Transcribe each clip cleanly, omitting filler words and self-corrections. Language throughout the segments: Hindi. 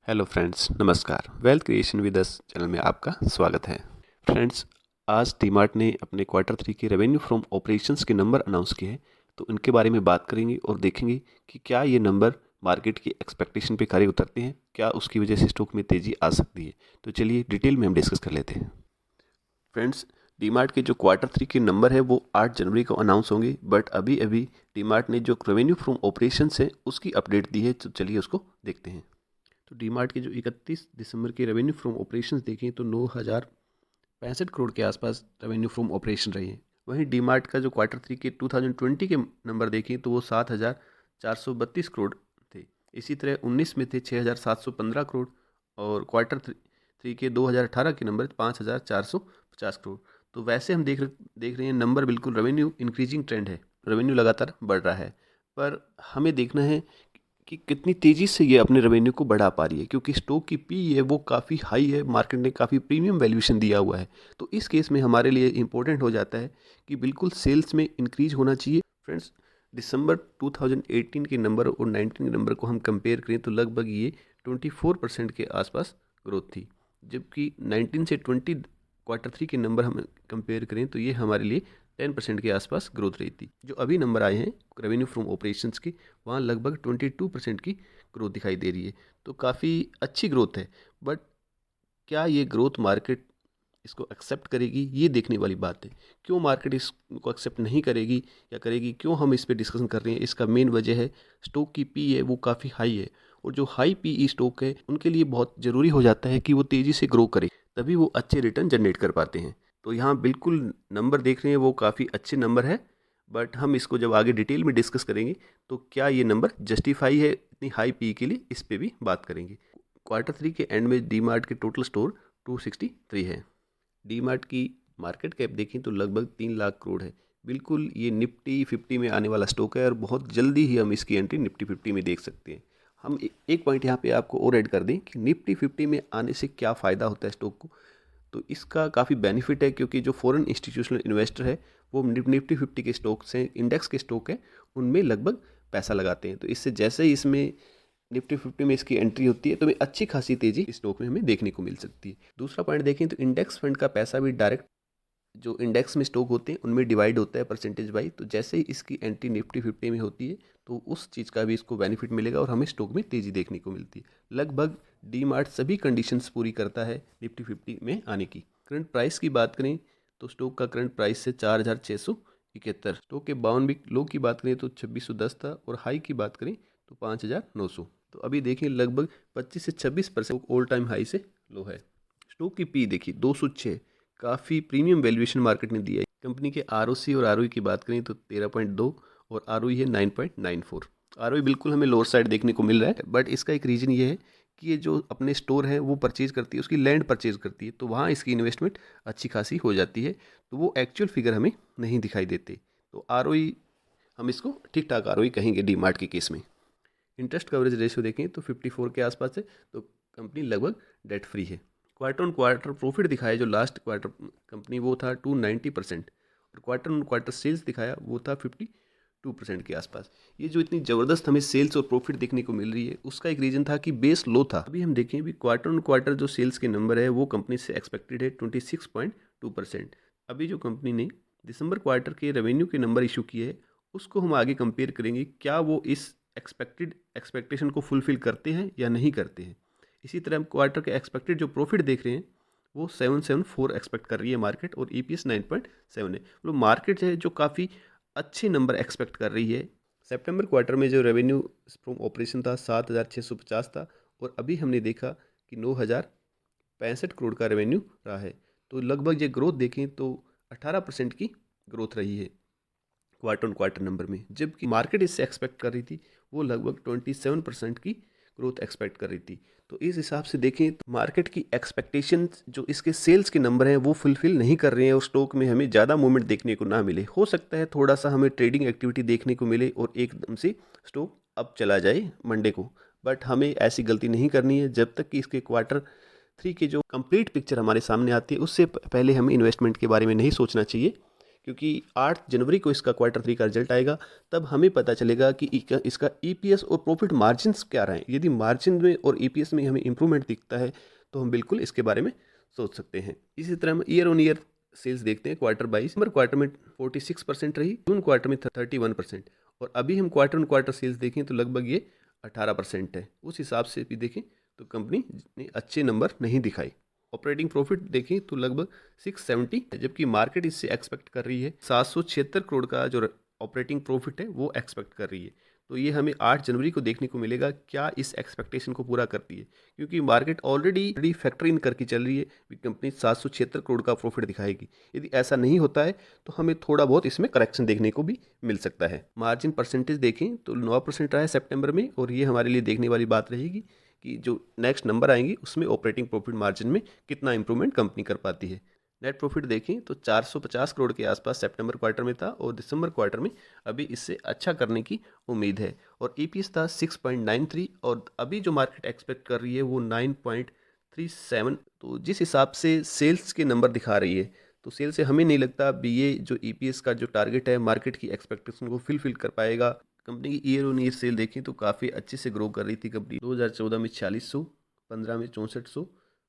हेलो फ्रेंड्स, नमस्कार। Wealth creation with us channel में आपका स्वागत है। फ्रेंड्स, आज डीमार्ट ने अपने क्वार्टर 3 के रेवेन्यू फ्रॉम ऑपरेशंस के नंबर अनाउंस किए हैं, तो इनके बारे में बात करेंगे और देखेंगे कि क्या ये नंबर मार्केट की एक्सपेक्टेशन पे खरे उतरते हैं, क्या उसकी वजह से स्टॉक में तेज़ी आ सकती है। तो चलिए डिटेल में हम डिस्कस कर लेते हैं। फ्रेंड्स, डीमार्ट के जो क्वार्टर 3 के नंबर है वो 8 जनवरी को अनाउंस होंगे, बट अभी अभी डीमार्ट ने जो रेवेन्यू फ्रॉम ऑपरेशंस है उसकी अपडेट दी है, तो चलिए उसको देखते हैं। तो डीमार्ट के जो 31 दिसंबर के रेवेन्यू फ्रॉम ऑपरेशंस देखें तो 9,065 करोड़ के आसपास रेवेन्यू फ्रॉम ऑपरेशन रही है। वहीं डीमार्ट का जो क्वार्टर 3 के 2020 के नंबर देखें तो वो 7,432 करोड़ थे। इसी तरह 19 में थे 6,715 करोड़ और क्वार्टर 3 के 2018 के नंबर 5,450 करोड़। तो वैसे हम देख रहे हैं नंबर बिल्कुल रेवेन्यू इंक्रीजिंग ट्रेंड है, रेवेन्यू लगातार बढ़ रहा है, पर हमें देखना है कि कितनी तेज़ी से ये अपने रेवेन्यू को बढ़ा पा रही है, क्योंकि स्टॉक की पी है वो काफ़ी हाई है, मार्केट ने काफ़ी प्रीमियम वैल्यूएशन दिया हुआ है। तो इस केस में हमारे लिए इंपॉर्टेंट हो जाता है कि बिल्कुल सेल्स में इंक्रीज होना चाहिए। फ्रेंड्स, दिसंबर 2018 के नंबर और 19 के नंबर को हम कंपेयर करें तो लगभग ये 24% के आसपास ग्रोथ थी, जबकि 19 से 20 क्वार्टर 3 के नंबर हम कंपेयर करें तो ये हमारे लिए 10% के आसपास ग्रोथ रही थी। जो अभी नंबर आए हैं रेवेन्यू फ्रॉम ऑपरेशंस के, वहाँ लगभग 22% की ग्रोथ दिखाई दे रही है। तो काफ़ी अच्छी ग्रोथ है, बट क्या ये ग्रोथ मार्केट इसको एक्सेप्ट करेगी, ये देखने वाली बात है। क्यों मार्केट इसको एक्सेप्ट नहीं करेगी या करेगी, क्यों हम इस पर डिस्कशन कर रहे हैं, इसका मेन वजह है स्टॉक की पी है वो काफ़ी हाई है, और जो हाई पी ई स्टॉक है उनके लिए बहुत ज़रूरी हो जाता है कि वो तेज़ी से ग्रो करे, तभी वो अच्छे रिटर्न जनरेट कर पाते हैं। तो यहाँ बिल्कुल नंबर देख रहे हैं वो काफ़ी अच्छे नंबर है, बट हम इसको जब आगे डिटेल में डिस्कस करेंगे तो क्या ये नंबर जस्टिफाई है इतनी हाई पी के लिए, इस पर भी बात करेंगे। क्वार्टर 3 के एंड में डीमार्ट के टोटल स्टोर 263 है। डीमार्ट की मार्केट कैप देखें तो लगभग 3 लाख करोड़ है। बिल्कुल ये निफ्टी 50 में आने वाला स्टॉक है और बहुत जल्दी ही हम इसकी एंट्री निफ्टी 50 में देख सकते हैं। हम एक पॉइंट यहाँ पे आपको और ऐड कर दें कि निफ्टी 50 में आने से क्या फ़ायदा होता है स्टॉक को। तो इसका काफ़ी बेनिफिट है, क्योंकि जो फॉरेन इंस्टीट्यूशनल इन्वेस्टर है वो निफ्टी 50 के स्टॉक से, इंडेक्स के स्टॉक है, उनमें लगभग पैसा लगाते हैं। तो इससे जैसे ही इसमें निफ्टी 50 में इसकी एंट्री होती है तो हमें अच्छी खासी तेज़ी स्टॉक में हमें देखने को मिल सकती है। दूसरा पॉइंट देखें तो इंडेक्स फंड का पैसा भी डायरेक्ट जो इंडेक्स में स्टॉक होते हैं उनमें डिवाइड होता है परसेंटेज वाइज। तो जैसे ही इसकी एंट्री निफ्टी 50 में होती है तो उस चीज़ का भी इसको बेनिफिट मिलेगा और हमें स्टॉक में तेज़ी देखने को मिलती है। लगभग डीमार्ट सभी कंडीशंस पूरी करता है निफ्टी 50 में आने की। करंट प्राइस की बात करें तो स्टॉक का करंट प्राइस से 4,671, स्टॉक के 52 वीक लो की बात करें तो 2610 था, और हाई की बात करें तो 5,900। तो अभी देखें लगभग 25 से 26% ऑल टाइम हाई से लो है। स्टॉक की पी देखिए 206, काफ़ी प्रीमियम वैल्यूएशन मार्केट ने दिया है। कंपनी के आरओसी और आरओई की बात करें तो 13.2 और आरओई है 9.94। आरओई बिल्कुल हमें लोअर साइड देखने को मिल रहा है, बट इसका एक रीज़न ये है कि ये जो अपने स्टोर है वो परचेज करती है, उसकी लैंड परचेज करती है, तो वहाँ इसकी इन्वेस्टमेंट अच्छी खासी हो जाती है, तो वो एक्चुअल फिगर हमें नहीं दिखाई देते। तो आरओई हम इसको ठीक ठाक आरओई कहेंगे डीमार्ट के केस में। इंटरेस्ट कवरेज रेशियो देखें तो 54 के आसपास है, तो कंपनी लगभग डेट फ्री है। क्वार्टर ऑन क्वार्टर प्रॉफिट दिखाया जो लास्ट क्वार्टर कंपनी वो था 290%, और क्वार्टर ऑन क्वार्टर सेल्स दिखाया वो था 52% के आसपास। ये जो इतनी ज़बरदस्त हमें सेल्स और प्रॉफिट देखने को मिल रही है उसका एक रीज़न था कि बेस लो था। अभी हम देखें भी क्वार्टर ऑन क्वार्टर जो सेल्स के नंबर है वो कंपनी से एक्सपेक्टेड है 26.2%। अभी जो कंपनी ने दिसंबर क्वार्टर के रेवेन्यू के नंबर इशू किए हैं उसको हम आगे कंपेयर करेंगे, क्या वो इस एक्सपेक्टेशन को फुलफिल करते हैं या नहीं करते हैं। इसी तरह हम क्वार्टर के एक्सपेक्टेड जो प्रॉफिट देख रहे हैं वो 774 एक्सपेक्ट कर रही है मार्केट, और ईपीएस 9.7 है। मतलब मार्केट है जो काफ़ी अच्छे नंबर एक्सपेक्ट कर रही है। सितंबर क्वार्टर में जो रेवेन्यू फ्रॉम ऑपरेशन था 7,650 था, और अभी हमने देखा कि 9,065 करोड़ का रेवेन्यू रहा है। तो लगभग ये ग्रोथ देखें तो 18% की ग्रोथ रही है क्वार्टर ऑन क्वार्टर नंबर में, जबकि मार्केट इससे एक्सपेक्ट कर रही थी वो लगभग 27% की ग्रोथ एक्सपेक्ट कर रही थी। तो इस हिसाब से देखें तो मार्केट की एक्सपेक्टेशन जो इसके सेल्स के नंबर हैं वो फुलफिल नहीं कर रहे हैं, और स्टॉक में हमें ज़्यादा मूवमेंट देखने को ना मिले। हो सकता है थोड़ा सा हमें ट्रेडिंग एक्टिविटी देखने को मिले और एकदम से स्टॉक अप चला जाए मंडे को, बट हमें ऐसी गलती नहीं करनी है। जब तक कि इसके क्वार्टर 3 की जो कंप्लीट पिक्चर हमारे सामने आती है उससे पहले हमें इन्वेस्टमेंट के बारे में नहीं सोचना चाहिए, क्योंकि 8 जनवरी को इसका Q3 का रिजल्ट आएगा, तब हमें पता चलेगा कि इसका EPS और प्रॉफिट मार्जिन्स क्या रहे। यदि मार्जिन में और EPS में हमें इंप्रूवमेंट दिखता है तो हम बिल्कुल इसके बारे में सोच सकते हैं। इसी तरह हम ईयर ऑन ईयर सेल्स देखते हैं क्वार्टर बाई। दिसंबर क्वार्टर में 46% रही, जून क्वार्टर में 31%, और अभी हम क्वार्टर ऑन क्वार्टर सेल्स देखें तो लगभग ये 18% है। उस हिसाब से भी देखें तो कंपनी ने अच्छे नंबर नहीं दिखाई। ऑपरेटिंग प्रॉफिट देखें तो लगभग 670 है, जबकि मार्केट इससे एक्सपेक्ट कर रही है 776 करोड़ का जो ऑपरेटिंग प्रॉफिट है वो एक्सपेक्ट कर रही है। तो ये हमें 8 जनवरी को देखने को मिलेगा क्या इस एक्सपेक्टेशन को पूरा करती है, क्योंकि मार्केट ऑलरेडी फैक्टर इन करके चल रही है कि कंपनी 776 करोड़ का प्रॉफिट दिखाएगी। यदि ऐसा नहीं होता है तो हमें थोड़ा बहुत इसमें करेक्शन देखने को भी मिल सकता है। मार्जिन परसेंटेज देखें तो 9% रहा है सितंबर में, और ये हमारे लिए देखने वाली बात रहेगी कि जो नेक्स्ट नंबर आएंगी उसमें ऑपरेटिंग प्रॉफिट मार्जिन में कितना इंप्रूवमेंट कंपनी कर पाती है। नेट प्रॉफिट देखें तो 450 करोड़ के आसपास सितंबर क्वार्टर में था, और दिसंबर क्वार्टर में अभी इससे अच्छा करने की उम्मीद है। और EPS था 6.93, और अभी जो मार्केट एक्सपेक्ट कर रही है वो 9.37। तो जिस हिसाब से सेल्स के नंबर दिखा रही है तो सेल से हमें नहीं लगता अभी ये जो EPS का जो टारगेट है मार्केट की एक्सपेक्टेशन को फिल कर पाएगा। कंपनी की ईयर ऑन ईयर सेल देखें तो काफ़ी अच्छे से ग्रो कर रही थी कंपनी। 2014 में 4600, 15 में 6400,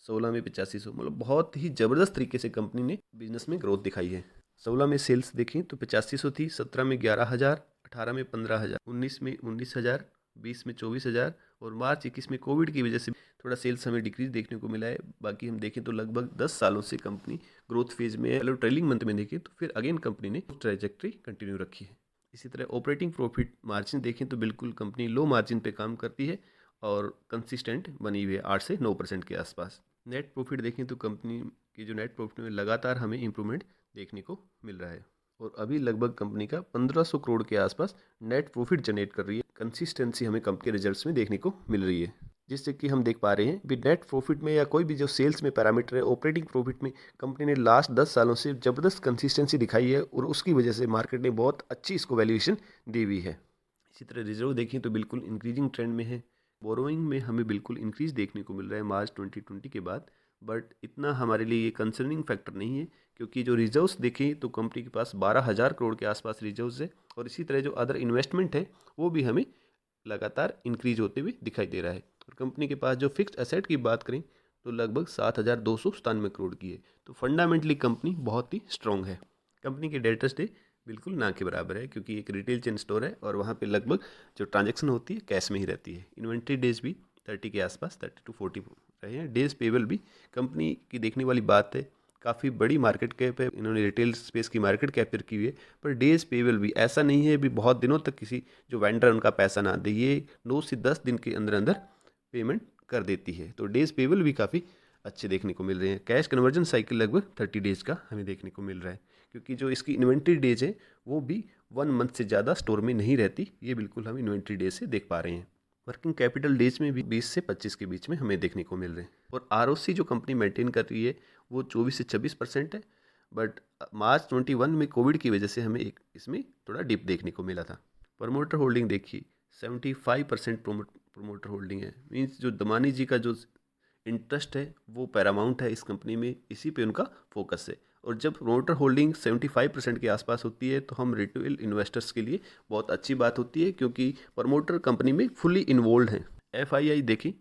16 में 8500, मतलब बहुत ही ज़बरदस्त तरीके से कंपनी ने बिजनेस में ग्रोथ दिखाई है। 16 में सेल्स देखें तो 8500 थी, 17 में 11,000, 18 में 15,000, 19 में 19,000, 20 में 24,000, और मार्च 21 में कोविड की वजह से थोड़ा सेल्स हमें डिक्रीज देखने को मिला है। बाकी हम देखें तो लगभग 10 सालों से कंपनी ग्रोथ फेज में है। पहले ट्रेलिंग मंथ में देखें तो फिर अगेन कंपनी ने ट्रैजेक्टरी कंटिन्यू रखी है। इसी तरह ऑपरेटिंग प्रॉफिट मार्जिन देखें तो बिल्कुल कंपनी लो मार्जिन पे काम करती है और कंसिस्टेंट बनी हुई है 8 से 9% के आसपास। नेट प्रॉफिट देखें तो कंपनी की जो नेट प्रॉफिट में लगातार हमें इंप्रूवमेंट देखने को मिल रहा है, और अभी लगभग कंपनी का 1500 करोड़ के आसपास नेट प्रॉफिट जनरेट कर रही है। कंसिस्टेंसी हमें कंपनी के रिजल्ट्स में देखने को मिल रही है, जिससे कि हम देख पा रहे हैं भी नेट प्रॉफिट में या कोई भी जो सेल्स में पैरामीटर है ऑपरेटिंग प्रॉफिट में कंपनी ने लास्ट 10 सालों से ज़बरदस्त कंसिस्टेंसी दिखाई है, और उसकी वजह से मार्केट ने बहुत अच्छी इसको वैल्यूएशन दी हुई है। इसी तरह रिजर्व देखें तो बिल्कुल इंक्रीजिंग ट्रेंड में है। बोरोइंग में हमें बिल्कुल इंक्रीज देखने को मिल रहा है मार्च 2020 के बाद, बट इतना हमारे लिए ये कंसर्निंग फैक्टर नहीं है, क्योंकि जो रिजर्व्स देखें तो कंपनी के पास 12,000 करोड़ के आसपास रिजर्व्स है, और इसी तरह जो अदर इन्वेस्टमेंट है वो भी हमें लगातार इंक्रीज होते हुए दिखाई दे रहा है। और कंपनी के पास जो फिक्स्ड एसेट की बात करें तो लगभग 7,297 करोड़ की है। तो फंडामेंटली कंपनी बहुत ही स्ट्रॉन्ग है। कंपनी के डेटर्स डे बिल्कुल ना के बराबर है, क्योंकि एक रिटेल चेन स्टोर है और वहाँ पे लगभग जो ट्रांजैक्शन होती है कैश में ही रहती है। इन्वेंट्री डेज भी 30 के आसपास, 30 to 40 रहे हैं। डेज पेबल भी कंपनी की देखने वाली बात है, काफ़ी बड़ी मार्केट कैप है, इन्होंने रिटेल स्पेस की मार्केट कैप की हुई है, पर डेज पेबल भी ऐसा नहीं है भी बहुत दिनों तक किसी जो वेंडर उनका पैसा ना दे, ये 9 से 10 दिन के अंदर अंदर पेमेंट कर देती है। तो डेज पेबल भी काफ़ी अच्छे देखने को मिल रहे हैं। कैश कन्वर्जन साइकिल लगभग 30 डेज का हमें देखने को मिल रहा है, क्योंकि जो इसकी इन्वेंट्री डेज है वो भी 1 मंथ से ज़्यादा स्टोर में नहीं रहती। ये बिल्कुल हम इन्वेंट्री डेज से देख पा रहे हैं। वर्किंग कैपिटल डेज में भी 20 से 25 के बीच में हमें देखने को मिल रहे हैं। और ROC जो कंपनी मेंटेन कर रही है वो 24 से 26% है, बट मार्च 21 में कोविड की वजह से हमें इसमें थोड़ा डिप देखने को मिला था। प्रमोटर होल्डिंग देखिए 75% प्रमोटर होल्डिंग है, मीन्स जो दमानी जी का जो इंटरेस्ट है वो पैरामाउंट है इस कंपनी में, इसी पे उनका फोकस है। और जब प्रमोटर होल्डिंग 75% के आसपास होती है तो हम रिटेल इन्वेस्टर्स के लिए बहुत अच्छी बात होती है, क्योंकि प्रमोटर कंपनी में फुली इन्वॉल्व हैं। FII देखें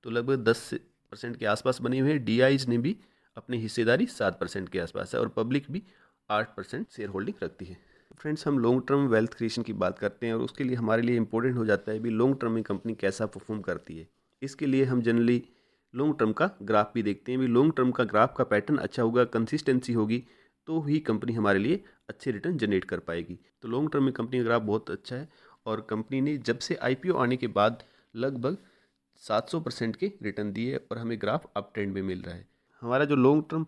तो लगभग 10% के आसपास बने हुए हैं। DIs ने भी अपनी हिस्सेदारी 7% के आसपास है, और पब्लिक भी 8% शेयर होल्डिंग रखती है। फ्रेंड्स, हम लॉन्ग टर्म वेल्थ क्रिएशन की बात करते हैं, और उसके लिए हमारे लिए इंपॉर्टेंट हो जाता है भी लॉन्ग टर्म में कंपनी कैसा परफॉर्म करती है। इसके लिए हम जनरली लॉन्ग टर्म का ग्राफ भी देखते हैं भी लॉन्ग टर्म का ग्राफ का पैटर्न अच्छा होगा, कंसिस्टेंसी होगी, तो ही कंपनी हमारे लिए अच्छे रिटर्न जनरेट कर पाएगी। तो लॉन्ग टर्म में कंपनी का ग्राफ बहुत अच्छा है, और कंपनी ने जब से IPO आने के बाद लगभग 700% के रिटर्न दिए, और हमें ग्राफ अप ट्रेंड में मिल रहा है। हमारा जो लॉन्ग टर्म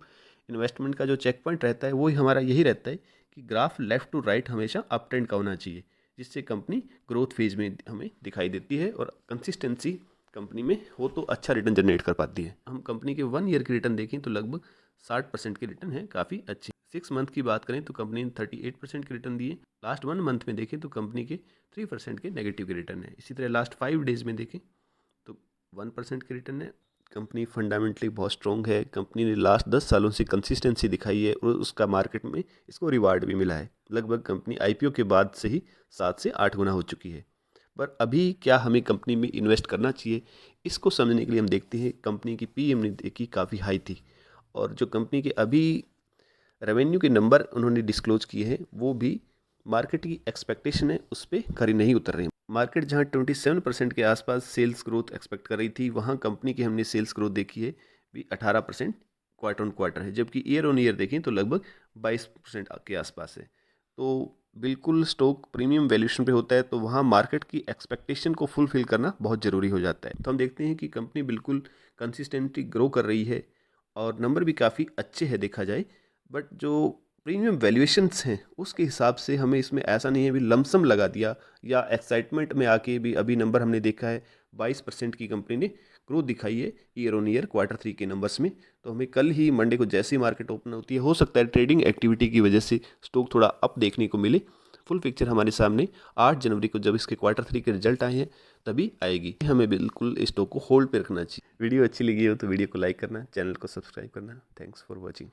इन्वेस्टमेंट का जो चेक पॉइंट रहता है वो ही हमारा यही रहता है कि ग्राफ लेफ्ट टू राइट हमेशा अप ट्रेंड का होना चाहिए, जिससे कंपनी ग्रोथ फेज में हमें दिखाई देती है, और कंसिस्टेंसी कंपनी में हो तो अच्छा रिटर्न जनरेट कर पाती है। हम कंपनी के 1 ईयर के रिटर्न देखें तो लगभग 60% के रिटर्न है, काफ़ी अच्छी। 6 मंथ की बात करें तो कंपनी ने 38% के रिटर्न दिए। लास्ट 1 मंथ में देखें तो कंपनी के 3% के नेगेटिव के रिटर्न है। इसी तरह लास्ट 5 डेज में देखें तो 1% के रिटर्न है। कंपनी फंडामेंटली बहुत स्ट्रॉन्ग है। कंपनी ने लास्ट 10 सालों से कंसिस्टेंसी दिखाई है और उसका मार्केट में इसको रिवार्ड भी मिला है। लगभग कंपनी आईपीओ के बाद से ही 7 से 8 गुना हो चुकी है। पर अभी क्या हमें कंपनी में इन्वेस्ट करना चाहिए, इसको समझने के लिए हम देखते हैं कंपनी की पी हमने देखी काफ़ी हाई थी, और जो कंपनी के अभी रेवेन्यू के नंबर उन्होंने डिस्क्लोज किए हैं वो भी मार्केट की एक्सपेक्टेशन है उस पर खरी नहीं उतर रही। मार्केट जहां 27% के आसपास सेल्स ग्रोथ एक्सपेक्ट कर रही थी, वहां कंपनी की हमने सेल्स ग्रोथ देखी है भी 18% क्वार्टर ऑन क्वार्टर है, जबकि ईयर ऑन ईयर देखें तो लगभग 22% के आसपास है। तो बिल्कुल स्टॉक प्रीमियम वैल्यूएशन पे होता है, तो वहाँ मार्केट की एक्सपेक्टेशन को फुलफिल करना बहुत ज़रूरी हो जाता है। तो हम देखते हैं कि कंपनी बिल्कुल कंसिस्टेंटली ग्रो कर रही है और नंबर भी काफ़ी अच्छे हैं देखा जाए, बट जो प्रीमियम वैल्यूएशंस हैं उसके हिसाब से हमें इसमें ऐसा नहीं है भी लमसम लगा दिया या एक्साइटमेंट में आके भी। अभी नंबर हमने देखा है 22% की कंपनी ने ग्रोथ दिखाई है ईयर ऑन ईयर क्वार्टर 3 के नंबर्स में। तो हमें कल ही मंडे को जैसे ही मार्केट ओपन होती है, हो सकता है ट्रेडिंग एक्टिविटी की वजह से स्टॉक थोड़ा अप देखने को मिले। फुल पिक्चर हमारे सामने 8 जनवरी को जब इसके क्वार्टर 3 के रिजल्ट आए हैं तभी आएगी। हमें बिल्कुल स्टॉक को होल्ड पे रखना चाहिए। वीडियो अच्छी लगी हो तो वीडियो को लाइक करना, चैनल को सब्सक्राइब करना। Thanks for watching.